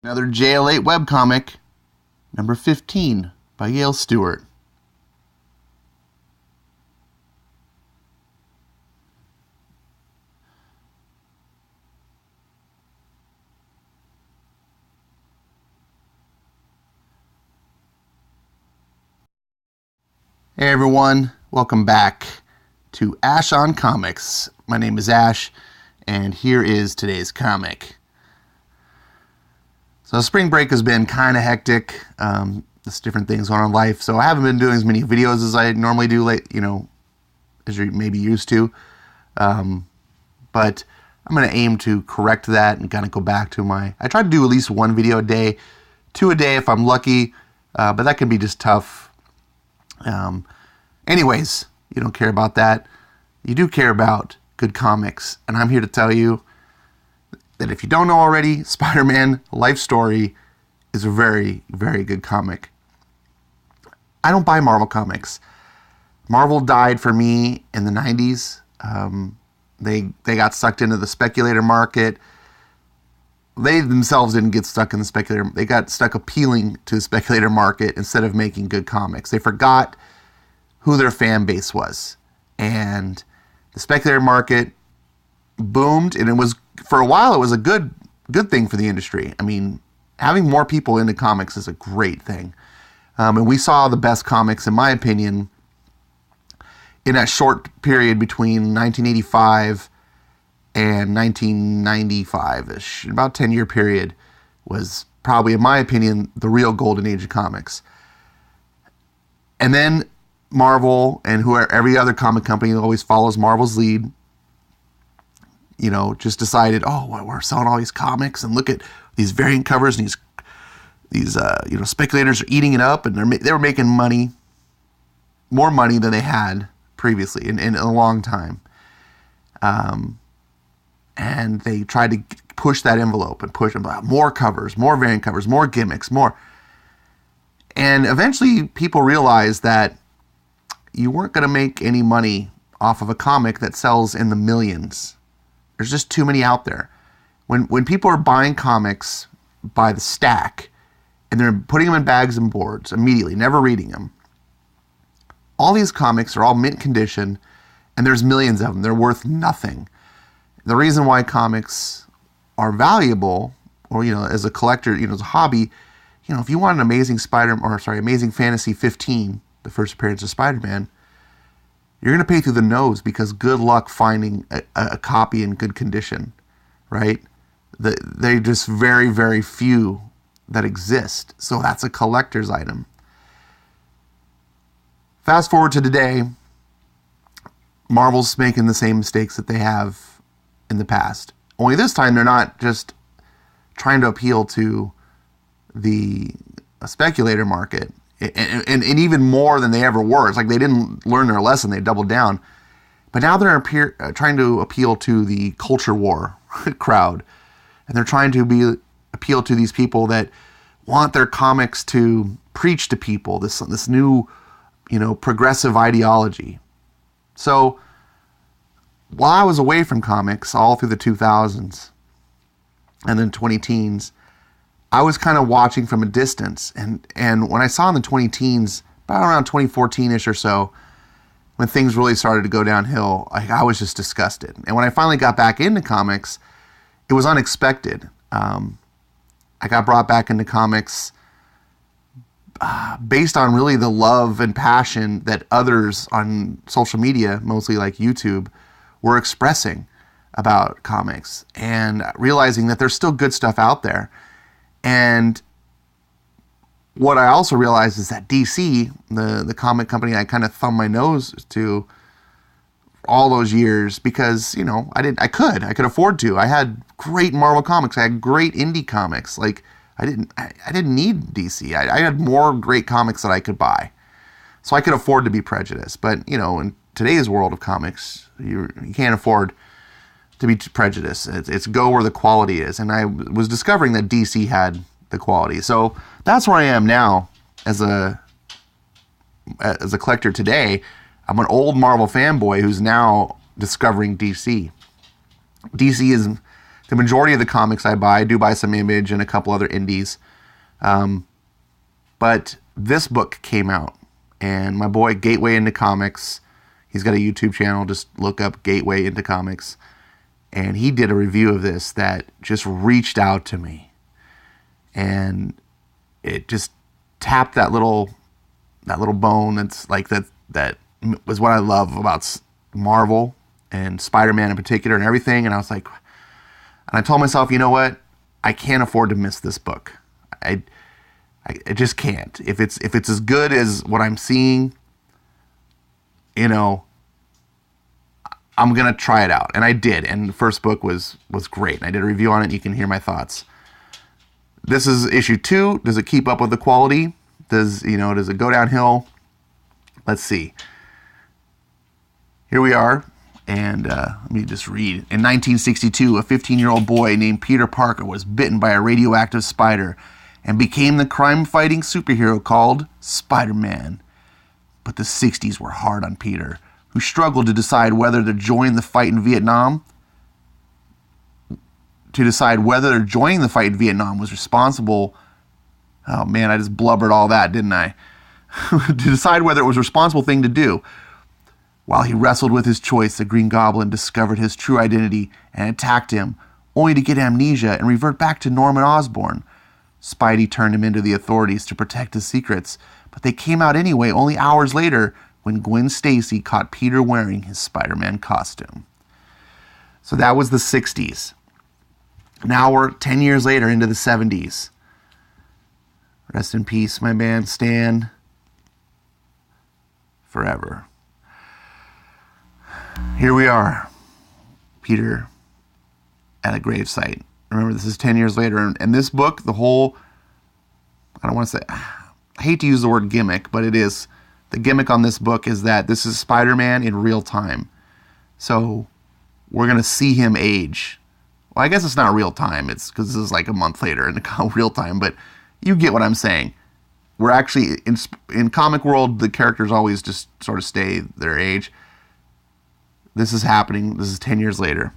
Another JL8 webcomic, number 15, by Yale Stewart. Hey everyone, welcome back to Ash on Comics. My name is Ash, and here is today's comic. So spring break has been kind of hectic. There's different things going on in life, so I haven't been doing as many videos as I normally do, as you're maybe used to. But I'm going to aim to correct that and kind of go back to I try to do at least one video a day, 2 a day if I'm lucky, but that can be just tough. Anyways, you don't care about that. You do care about good comics, and I'm here to tell you that if you don't know already, Spider-Man Life Story is a very, very good comic. I don't buy Marvel comics. Marvel died for me in the 90s. They got sucked into the speculator market. They themselves didn't get stuck in the speculator. They got stuck appealing to the speculator market instead of making good comics. They forgot who their fan base was. And the speculator market boomed, and it was, for a while, it was a good thing for the industry. I mean, having more people into comics is a great thing. And we saw the best comics, in my opinion, in that short period between 1985 and 1995-ish. About a 10-year period was probably, in my opinion, the real golden age of comics. And then Marvel and every other comic company always follows Marvel's lead, just decided, we're selling all these comics, and look at these variant covers, and these speculators are eating it up, and they were making money, more money than they had previously in a long time. And they tried to push that envelope and push more covers, more variant covers, more gimmicks, more. And eventually people realized that you weren't going to make any money off of a comic that sells in the millions. There's just too many out there. When people are buying comics by the stack and they're putting them in bags and boards immediately, never reading them, all these comics are all mint condition, and there's millions of them. They're worth nothing. The reason why comics are valuable, or as a collector, as a hobby, if you want an Amazing Fantasy 15, the first appearance of Spider-Man, you're going to pay through the nose, because good luck finding a copy in good condition, right? They're just very, very few that exist. So that's a collector's item. Fast forward to today, Marvel's making the same mistakes that they have in the past. Only this time they're not just trying to appeal to the speculator market, and even more than they ever were. It's like they didn't learn their lesson, they doubled down. But now they're trying to appeal to the culture war crowd, and they're trying to appeal to these people that want their comics to preach to people this new, progressive ideology. So while I was away from comics all through the 2000s and then 20-teens, I was kind of watching from a distance. And when I saw in the 20-teens, about around 2014-ish or so, when things really started to go downhill, I was just disgusted. And when I finally got back into comics, it was unexpected. I got brought back into comics based on really the love and passion that others on social media, mostly like YouTube, were expressing about comics, and realizing that there's still good stuff out there. And what I also realized is that DC, the comic company I kind of thumbed my nose to all those years, because I could afford to. I had great Marvel comics. I had great indie comics. Like I didn't need DC. I had more great comics that I could buy, so I could afford to be prejudiced. But in today's world of comics, you can't afford to be prejudiced. It's go where the quality is, and I was discovering that DC had the quality. So that's where I am now as a collector today. I'm an old Marvel fanboy who's now discovering DC. DC is The majority of the comics I do buy some Image and a couple other indies. But this book came out, and my boy Gateway Into Comics, he's got a YouTube channel, just look up Gateway Into Comics, and he did a review of this that just reached out to me, and it just tapped that little bone that's like that was what I love about Marvel and Spider-Man in particular and everything. And I was like, and I told myself, you know what? I can't afford to miss this book. I just can't. If it's as good as what I'm seeing, you know, I'm gonna try it out. And I did. And the first book was great. And I did a review on it. And you can hear my thoughts. This is issue 2. Does it keep up with the quality? Does it go downhill? Let's see. Here we are. And let me just read. In 1962, a 15-year-old boy named Peter Parker was bitten by a radioactive spider and became the crime-fighting superhero called Spider-Man. But the 60s were hard on Peter, who struggled to decide whether to join the fight in Vietnam. To decide whether joining the fight in Vietnam was responsible. Oh man, I just blubbered all that, didn't I? To decide whether it was a responsible thing to do. While he wrestled with his choice, the Green Goblin discovered his true identity and attacked him, only to get amnesia and revert back to Norman Osborn. Spidey turned him into the authorities to protect his secrets, but they came out anyway only hours later when Gwen Stacy caught Peter wearing his Spider-Man costume. So that was the 60s. Now we're 10 years later into the 70s. Rest in peace, my man Stan. Forever. Here we are, Peter at a gravesite. Remember, this is 10 years later, and this book, the whole, I don't want to say, I hate to use the word gimmick, but it is, the gimmick on this book is that this is Spider-Man in real time. So we're going to see him age. Well, I guess it's not real time, it's because this is like a month later in the real time, but you get what I'm saying. We're actually, in comic world, the characters always just sort of stay their age. This is happening. This is 10 years later.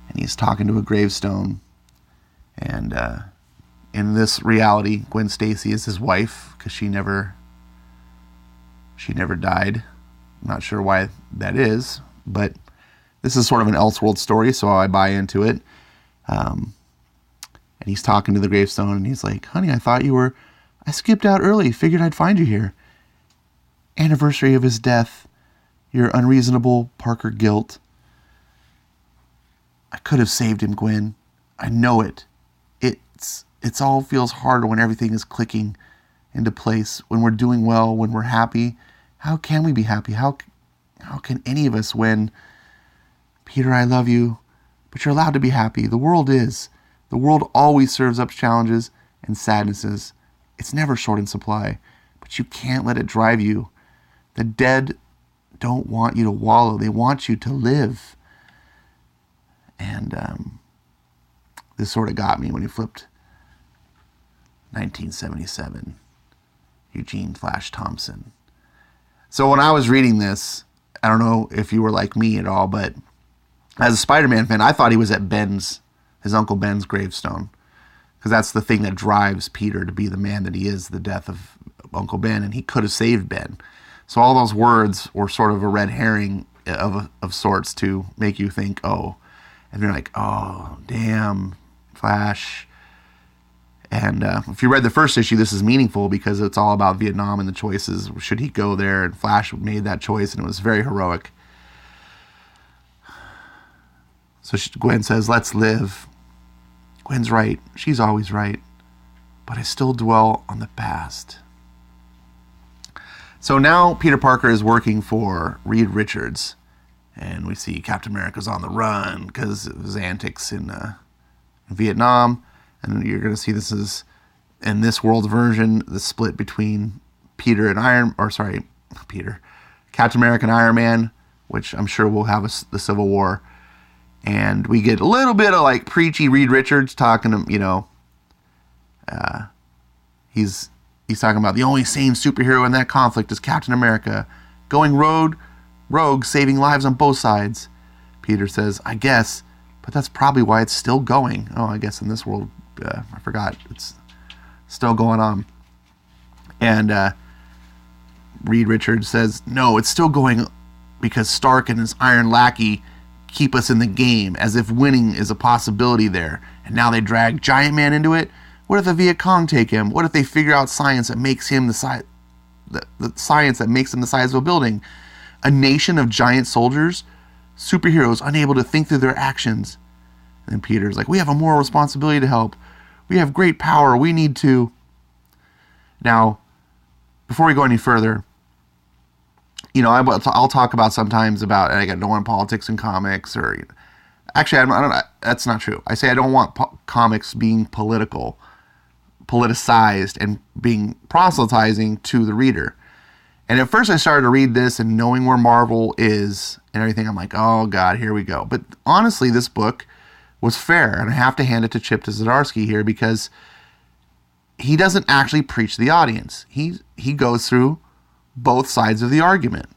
And he's talking to a gravestone. And in this reality, Gwen Stacy is his wife because she never died. I'm not sure why that is, but this is sort of an Elseworld story, so I buy into it. And he's talking to the gravestone, and he's like, honey, I skipped out early. Figured I'd find you here. Anniversary of his death. Your unreasonable Parker guilt. I could have saved him, Gwen. I know it. It's all feels harder when everything is clicking into place, when we're doing well, when we're happy. How can we be happy? How can any of us when, Peter, I love you, but you're allowed to be happy. The world is. The world always serves up challenges and sadnesses. It's never short in supply, but you can't let it drive you. The dead don't want you to wallow. They want you to live. And this sort of got me when he flipped 1977. Eugene Flash Thompson. So when I was reading this, I don't know if you were like me at all, but as a Spider-Man fan, I thought he was at his Uncle Ben's gravestone. Because that's the thing that drives Peter to be the man that he is, the death of Uncle Ben, and he could have saved Ben. So all those words were sort of a red herring of sorts to make you think, oh, and you're like, oh, damn, Flash. And if you read the first issue, this is meaningful because it's all about Vietnam and the choices. Should he go there? And Flash made that choice, and it was very heroic. So Gwen says, let's live. Gwen's right. She's always right. But I still dwell on the past. So now Peter Parker is working for Reed Richards, and we see Captain America's on the run because of his antics in Vietnam, and you're going to see this is, in this world version, the split between Captain America and Iron Man, which I'm sure will have the Civil War, and we get a little bit of like preachy Reed Richards talking to, he's talking about the only sane superhero in that conflict is Captain America, going rogue, saving lives on both sides. Peter says, I guess, but that's probably why it's still going. Oh, I guess in this world, I forgot, it's still going on. And Reed Richards says, no, it's still going because Stark and his Iron Lackey keep us in the game, as if winning is a possibility there. And now they drag Giant Man into it. What if the Viet Cong take him? What if they figure out science that makes him the science that makes him the size of a building? A nation of giant soldiers, superheroes unable to think through their actions. And then Peter's like, we have a moral responsibility to help. We have great power. We need to. Now, before we go any further, I'll talk about sometimes about, and I don't want politics in comics, or actually, I don't. That's not true. I say I don't want comics being politicized, and being proselytizing to the reader. And at first, I started to read this and knowing where Marvel is and everything, I'm like, oh God, here we go. But honestly, this book was fair, and I have to hand it to Chip Zdarsky here, because he doesn't actually preach to the audience. He goes through both sides of the argument.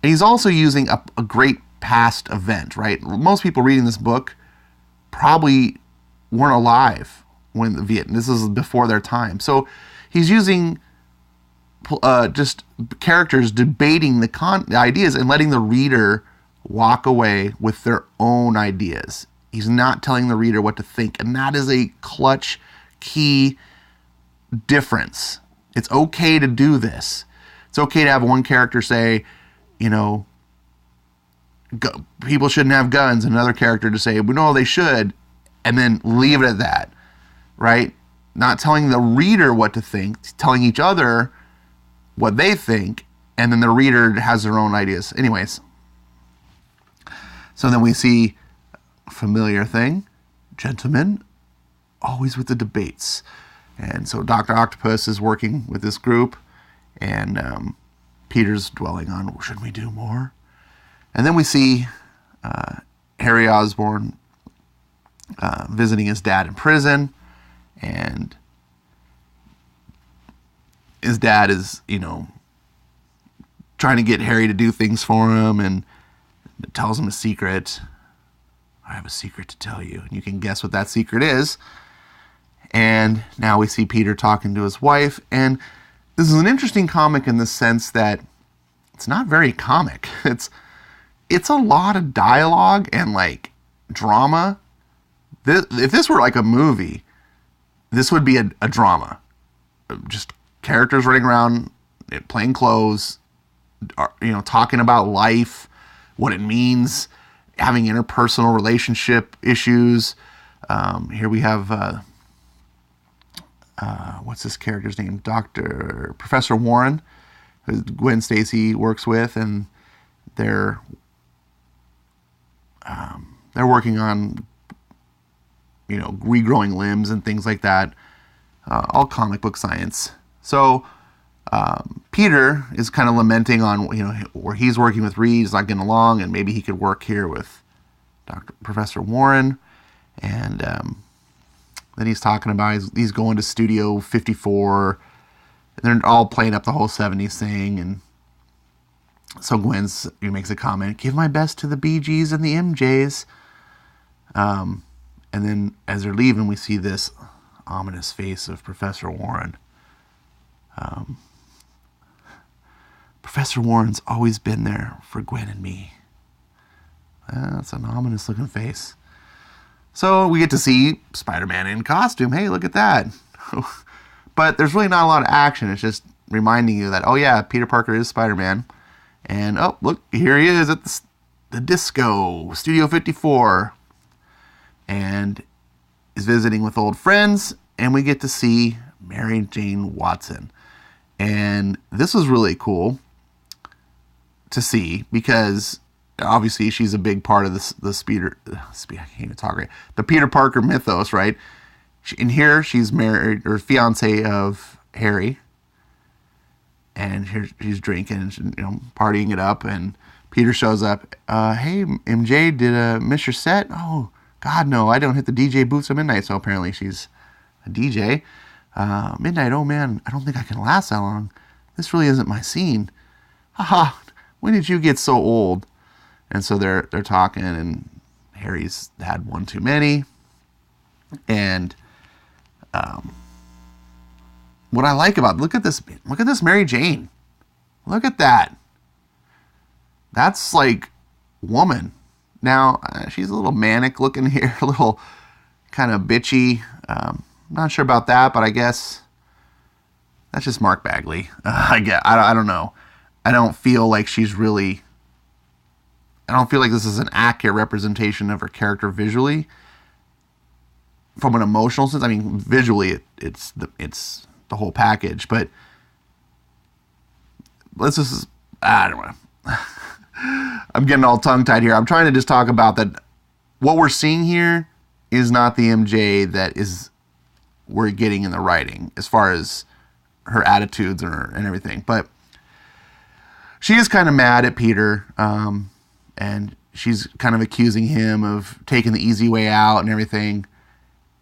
And he's also using a great past event, right? Most people reading this book probably weren't alive when the Vietnam. This is before their time. So he's using just characters debating the ideas and letting the reader walk away with their own ideas. He's not telling the reader what to think. And that is a clutch, key difference. It's okay to do this. It's okay to have one character say, people shouldn't have guns, and another character to say, well, no, they should, and then leave it at that, right? Not telling the reader what to think, telling each other what they think, and then the reader has their own ideas. Anyways, so then we see a familiar thing, gentlemen, always with the debates. And so Dr. Octopus is working with this group, and Peter's dwelling on, should we do more? And then we see Harry Osborn visiting his dad in prison, and his dad is, trying to get Harry to do things for him, and tells him a secret. I have a secret to tell you, and you can guess what that secret is. And now we see Peter talking to his wife, and this is an interesting comic in the sense that it's not very comic. It's a lot of dialogue and drama. If this were like a movie, this would be a drama. Just characters running around, plain clothes, talking about life, what it means, having interpersonal relationship issues. Here we have what's this character's name? Professor Warren, who Gwen Stacy works with, and they're working on, regrowing limbs and things like that. All comic book science. So Peter is kind of lamenting on, where he's working with Reed, he's not getting along, and maybe he could work here with Professor Warren. And then he's talking about he's going to Studio 54. And they're all playing up the whole 70's thing. And so he makes a comment, give my best to the BGs and the MJs. And then as they're leaving, we see this ominous face of Professor Warren. Professor Warren's always been there for Gwen and me. That's an ominous looking face. So we get to see Spider-Man in costume. Hey, look at that. But there's really not a lot of action. It's just reminding you that, oh yeah, Peter Parker is Spider-Man. And oh, look, here he is at the disco, Studio 54. And is visiting with old friends. And we get to see Mary Jane Watson. And this was really cool to see, because obviously she's a big part of the Peter Parker mythos, right? In here, she's married, or fiance of Harry, and here she's drinking and partying it up. And Peter shows up. Hey, MJ, did miss your set? Oh God, no! I don't hit the DJ booths at midnight. So apparently she's a DJ. Midnight. Oh man, I don't think I can last that long. This really isn't my scene. Haha. When did you get so old? And so they're talking, and Harry's had one too many. And what I like about, look at this Mary Jane. Look at that. That's like woman. Now, she's a little manic looking here, a little kind of bitchy. Not sure about that, but I guess that's just Mark Bagley. I don't know. I don't feel like she's really, I don't feel like this is an accurate representation of her character visually. From an emotional sense, I mean, visually, it's the whole package, but let's just, I don't know. I'm getting all tongue-tied here. I'm trying to just talk about that what we're seeing here is not the MJ that we're getting in the writing as far as her attitudes and everything. But she is kind of mad at Peter, and she's kind of accusing him of taking the easy way out and everything.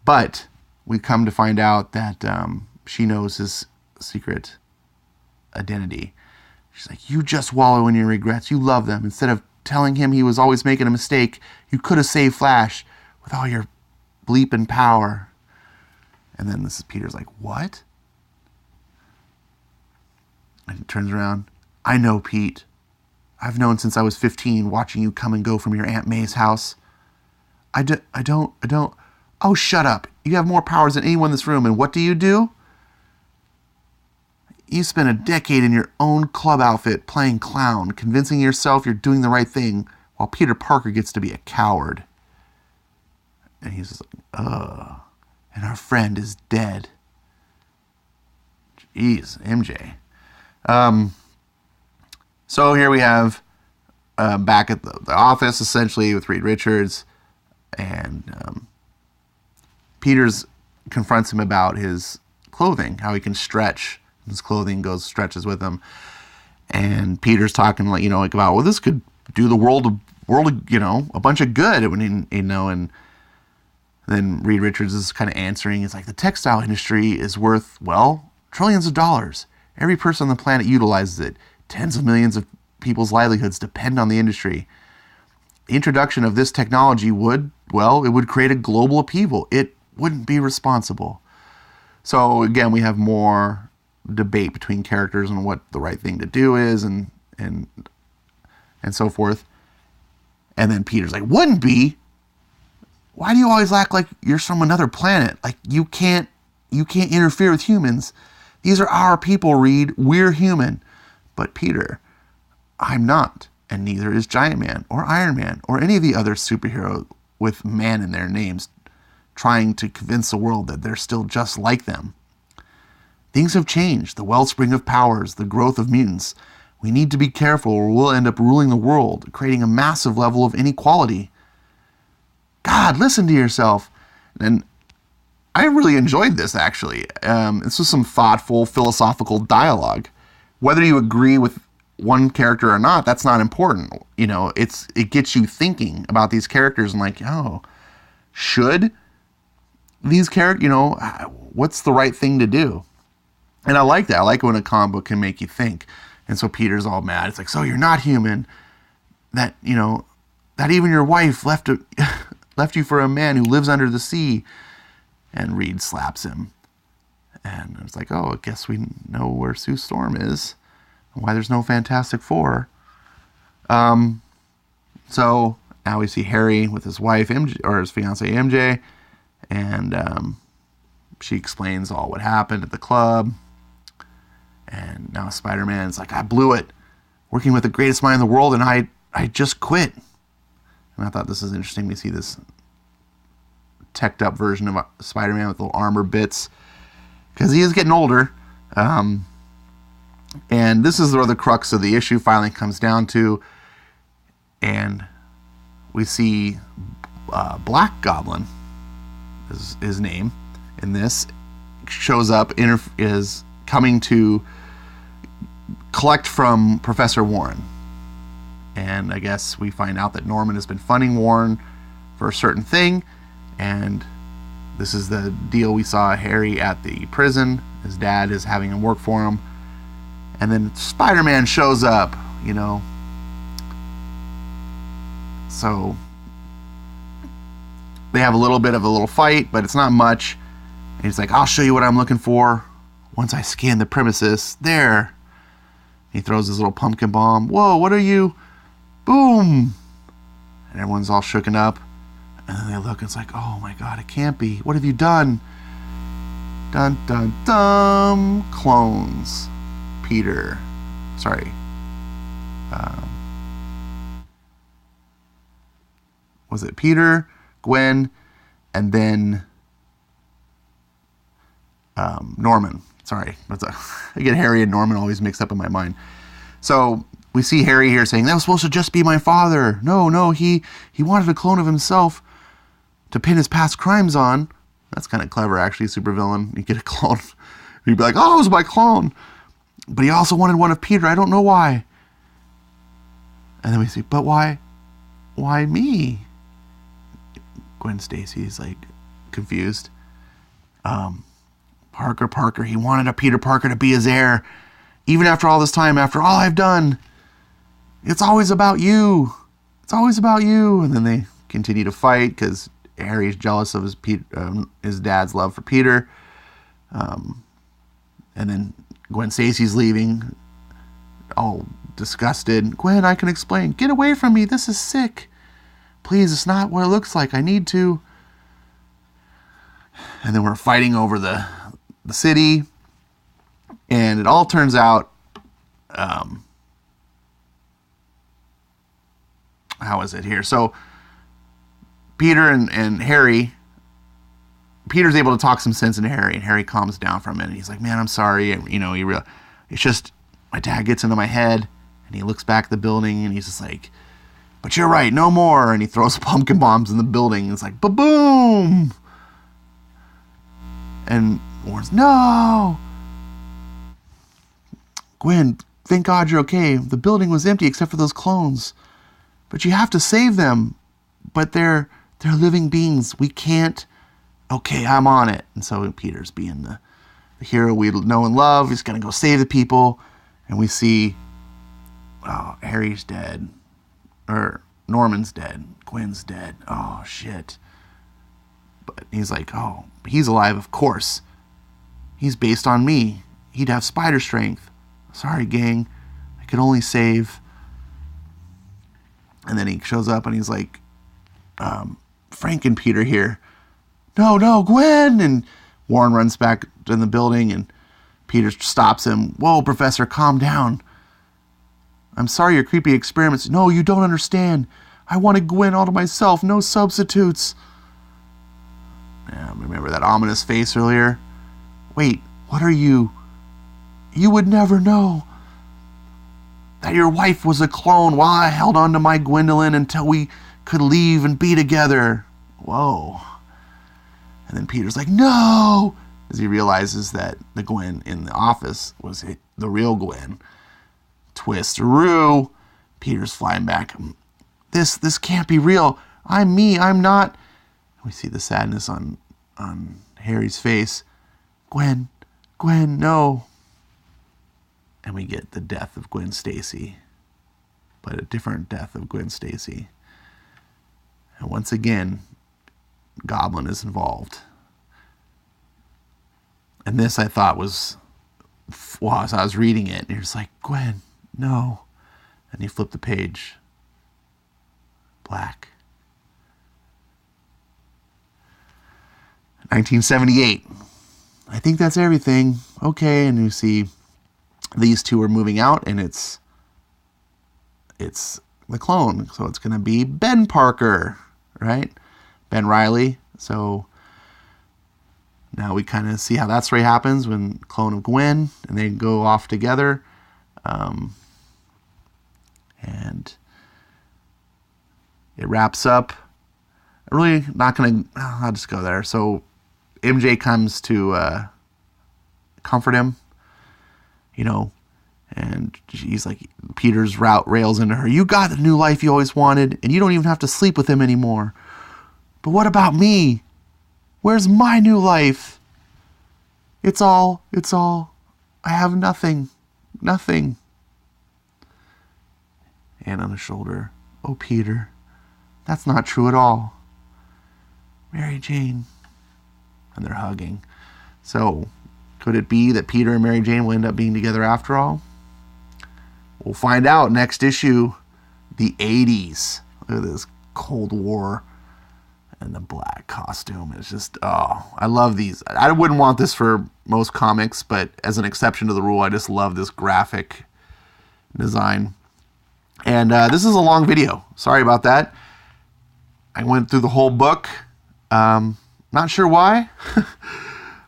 But we come to find out that she knows his secret identity. She's like, you just wallow in your regrets. You love them. Instead of telling him he was always making a mistake, you could have saved Flash with all your bleeping power. And then Peter's like, what? And he turns around. I know, Pete. I've known since I was 15, watching you come and go from your Aunt May's house. I don't. Oh, shut up. You have more powers than anyone in this room, and what do? You spent a decade in your own club outfit playing clown, convincing yourself you're doing the right thing, while Peter Parker gets to be a coward. And he's just like, ugh. And our friend is dead. Jeez, MJ. So here we have back at the office, essentially, with Reed Richards, and Peters confronts him about his clothing, how he can stretch. His clothing stretches with him. And Peter's talking about, well, this could do the world, a bunch of good, and then Reed Richards is kind of answering. It's like, the textile industry is worth, well, trillions of dollars. Every person on the planet utilizes it. Tens of millions of people's livelihoods depend on the industry. The introduction of this technology would create a global upheaval. It wouldn't be responsible. So again, we have more debate between characters on what the right thing to do is and so forth. And then Peter's like, wouldn't be? Why do you always act like you're from another planet? Like you can't interfere with humans. These are our people, Reed. We're human. But Peter, I'm not, and neither is Giant Man or Iron Man or any of the other superheroes with man in their names, trying to convince the world that they're still just like them. Things have changed. The wellspring of powers, the growth of mutants. We need to be careful or we'll end up ruling the world, creating a massive level of inequality. God, listen to yourself. And I really enjoyed this, actually. This was some thoughtful, philosophical dialogue. Whether you agree with one character or not, that's not important. It gets you thinking about these characters and like, oh, should these characters, what's the right thing to do? And I like that. I like when a comic book can make you think. And so Peter's all mad. It's like, so you're not human. That even your wife left you for a man who lives under the sea. And Reed slaps him. And it's like, oh, I guess we know where Sue Storm is. And why there's no Fantastic Four. So now we see Harry with his wife, MJ, or his fiancée, MJ. And she explains all what happened at the club. And now Spider-Man's like, I blew it. Working with the greatest mind in the world, and I just quit. And I thought this is interesting. We see this teched up version of Spider-Man with little armor bits. Because he is getting older. And this is where the crux of the issue finally comes down to. And we see Black Goblin, is his name in this, shows up, is coming to collect from Professor Warren. And I guess we find out that Norman has been funding Warren for a certain thing. And this is the deal. We saw Harry at the prison. His dad is having him work for him. And then Spider-Man shows up, So they have a little bit of a little fight, but it's not much. And he's like, I'll show you what I'm looking for once I scan the premises. There. He throws his little pumpkin bomb. Whoa, what are you? Boom. And everyone's all shooken up. And then they look and it's like, oh my God, it can't be. What have you done? Dun, dun, dun. Clones. Peter. Sorry. Was it Peter, Gwen, and then Norman? Sorry. I get Harry and Norman always mixed up in my mind. So we see Harry here saying, that was supposed to just be my father. No, he wanted a clone of himself to pin his past crimes on. That's kind of clever, actually, supervillain. You get a clone. You'd be like, oh, it was my clone. But he also wanted one of Peter. I don't know why. And then we see, but why? Why me? Gwen Stacy's like confused. Parker, he wanted a Peter Parker to be his heir. Even after all this time, after all I've done. It's always about you. It's always about you. And then they continue to fight because Harry's jealous of his dad's love for Peter. And then Gwen Stacy's leaving, all disgusted. Gwen, I can explain. Get away from me. This is sick. Please, it's not what it looks like. I need to. And then we're fighting over the city. And it all turns out, how is it here? So Peter and Harry, Peter's able to talk some sense into Harry, and Harry calms down from it. And he's like, man, I'm sorry. And, it's just, my dad gets into my head, and he looks back at the building, and he's just like, but you're right, no more. And he throws pumpkin bombs in the building. And it's like, ba-boom. And Warren's, no. Gwen, thank God you're okay. The building was empty except for those clones. But you have to save them. But they're living beings. We can't. Okay, I'm on it. And so Peter's being the hero we know and love. He's going to go save the people. And we see, oh, Harry's dead. Or Norman's dead. Gwen's dead. Oh, shit. But he's like, oh, he's alive, of course. He's based on me. He'd have spider strength. Sorry, gang. I can only save. And then he shows up and he's like, Frank and Peter here. No, Gwen. And Warren runs back in the building and Peter stops him. Whoa, Professor, calm down. I'm sorry your creepy experiments. No, you don't understand. I wanted Gwen all to myself. No substitutes. Yeah, remember that ominous face earlier? Wait, what are you? You would never know that your wife was a clone while I held on to my Gwendolyn until we could leave and be together. Whoa. And then Peter's like, no! As he realizes that the Gwen in the office was the real Gwen. Twist-a-roo. Peter's flying back. This can't be real. I'm me. I'm not. We see the sadness on Harry's face. Gwen, no. And we get the death of Gwen Stacy. But a different death of Gwen Stacy. And once again, Goblin is involved. And this I thought was, well, as I was reading it, you're just like, Gwen, no. And you flip the page. Black. 1978. I think that's everything. Okay, and you see these two are moving out, and it's the clone. So it's going to be Ben Parker, right? Ben Reilly. So now we kind of see how that story happens when clone of Gwen, and they go off together. And it wraps up. I'm really not going to, I'll just go there. So MJ comes to comfort him, and he's like, Peter's rails into her. You got the new life you always wanted, and you don't even have to sleep with him anymore. But what about me? Where's my new life? It's all, I have nothing. And on his shoulder, oh, Peter, that's not true at all. Mary Jane. And they're hugging. So, could it be that Peter and Mary Jane will end up being together after all? We'll find out next issue. The 80s. Look at this Cold War and the black costume. It's just, oh, I love these. I wouldn't want this for most comics, but as an exception to the rule, I just love this graphic design. And this is a long video. Sorry about that. I went through the whole book. Not sure why.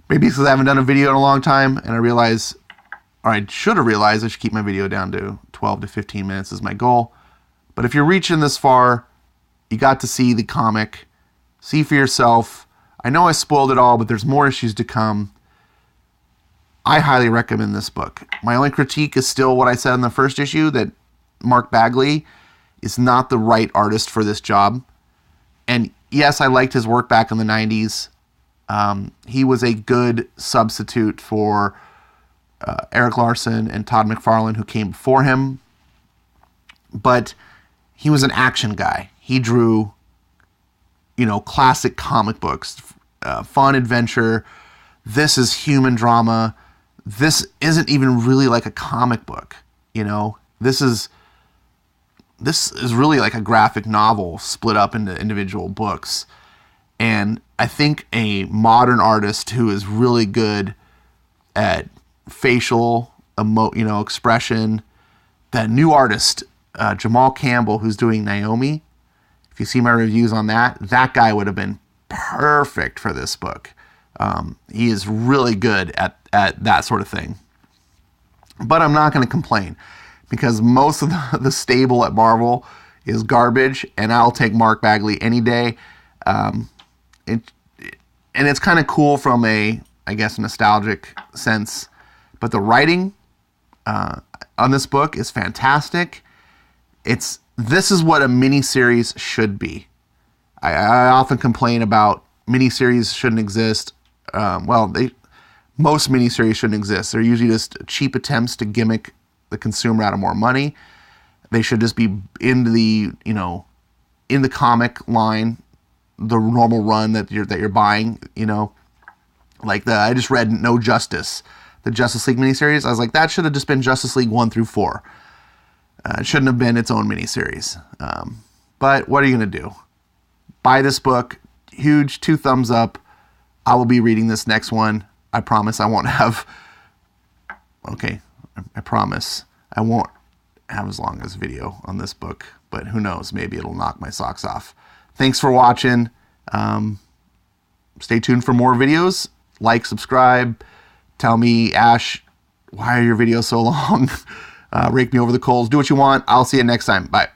Maybe because I haven't done a video in a long time, and I realize, or I should have realized, I should keep my video down to 12 to 15 minutes is my goal. But if you're reaching this far, you got to see the comic. See for yourself. I know I spoiled it all, but there's more issues to come. I highly recommend this book. My only critique is still what I said in the first issue, that Mark Bagley is not the right artist for this job. And yes, I liked his work back in the 90s. He was a good substitute for Eric Larson and Todd McFarlane, who came before him. But he was an action guy. He drew, classic comic books, fun adventure. This is human drama. This isn't even really like a comic book. This is really like a graphic novel split up into individual books. And I think a modern artist who is really good at facial expression, that new artist, Jamal Campbell, who's doing Naomi, if you see my reviews on that guy would have been perfect for this book. He is really good at that sort of thing. But I'm not going to complain, because most of the stable at Marvel is garbage, and I'll take Mark Bagley any day. And it's kind of cool from a, I guess, nostalgic sense. But the writing on this book is fantastic. This is what a miniseries should be. I often complain about miniseries shouldn't exist. Most miniseries shouldn't exist. They're usually just cheap attempts to gimmick the consumer out of more money. They should just be in the comic line, the normal run that you're buying. Like I just read No Justice, the Justice League miniseries. I was like, that should have just been Justice League 1 through 4. It shouldn't have been its own miniseries. But what are you going to do? Buy this book. Huge 2 thumbs up. I will be reading this next one. I promise I won't have... Okay, I promise I won't have as long as video on this book. But who knows? Maybe it'll knock my socks off. Thanks for watching. Stay tuned for more videos. Like, subscribe. Tell me, Ash, why are your videos so long? Rake me over the coals. Do what you want. I'll see you next time. Bye.